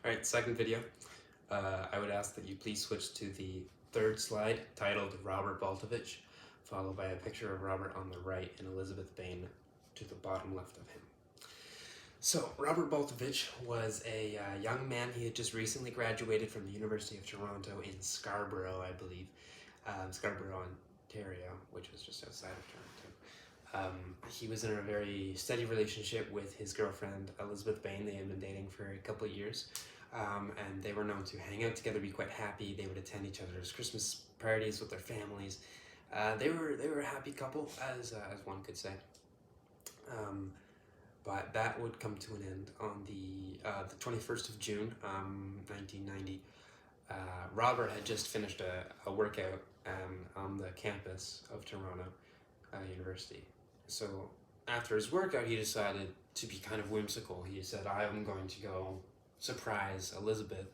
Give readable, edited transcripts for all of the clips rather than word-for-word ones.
Alright, second video. I would ask that you please switch to the third slide titled Robert Baltovich, followed by a picture of Robert on the right and Elizabeth Bain to the bottom left of him. So, Robert Baltovich was a young man. He had just recently graduated from the University of Toronto in Scarborough, I believe. Scarborough, Ontario, which was just outside of Toronto. He was in a very steady relationship with his girlfriend, Elizabeth Bain. They had been dating for a couple of years. And they were known to hang out together, be quite happy. They would attend each other's Christmas parties with their families. They were a happy couple, as one could say. But that would come to an end on the 21st of June, 1990. Robert had just finished a workout on the campus of Toronto University. So after his workout, he decided to be kind of whimsical. He said, "I'm going to go surprise Elizabeth,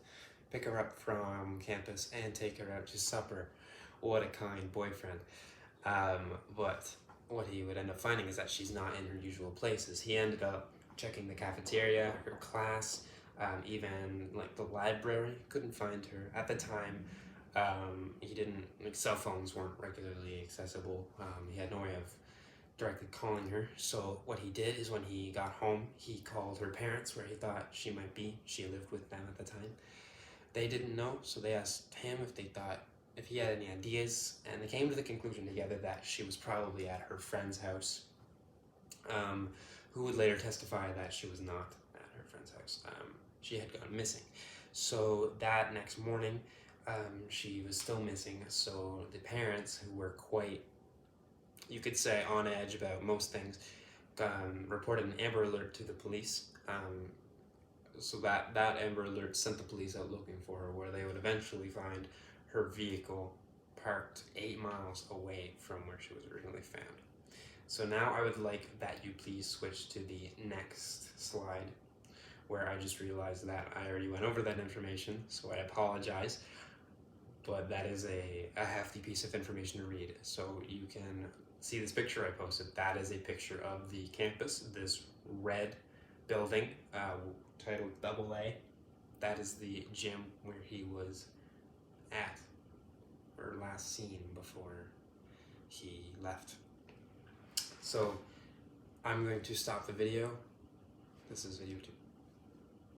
pick her up from campus, and take her out to supper." What a kind boyfriend. But what he would end up finding is that she's not in her usual places. He ended up checking the cafeteria, her class, even like the library. Couldn't find her at the time. He didn't, like, cell phones weren't regularly accessible. He had no way of directly calling her. So what he did is when he got home, he called her parents where he thought she might be. She lived with them at the time. They didn't know, so they asked him if he had any ideas, and they came to the conclusion together that she was probably at her friend's house, who would later testify that she was not at her friend's house. She had gone missing. So that next morning, she was still missing, so the parents, who were quite, you could say, on edge about most things, reported an Amber Alert to the police. So that Amber Alert sent the police out looking for her, where they would eventually find her vehicle parked 8 miles away from where she was originally found. So now I would like that you please switch to the next slide, where I just realized that I already went over that information, so I apologize. But that is a hefty piece of information to read. So you can see this picture I posted. That is a picture of the campus, this red building titled AA. That is the gym where he was at, or last seen before he left. So I'm going to stop the video. This is video 2.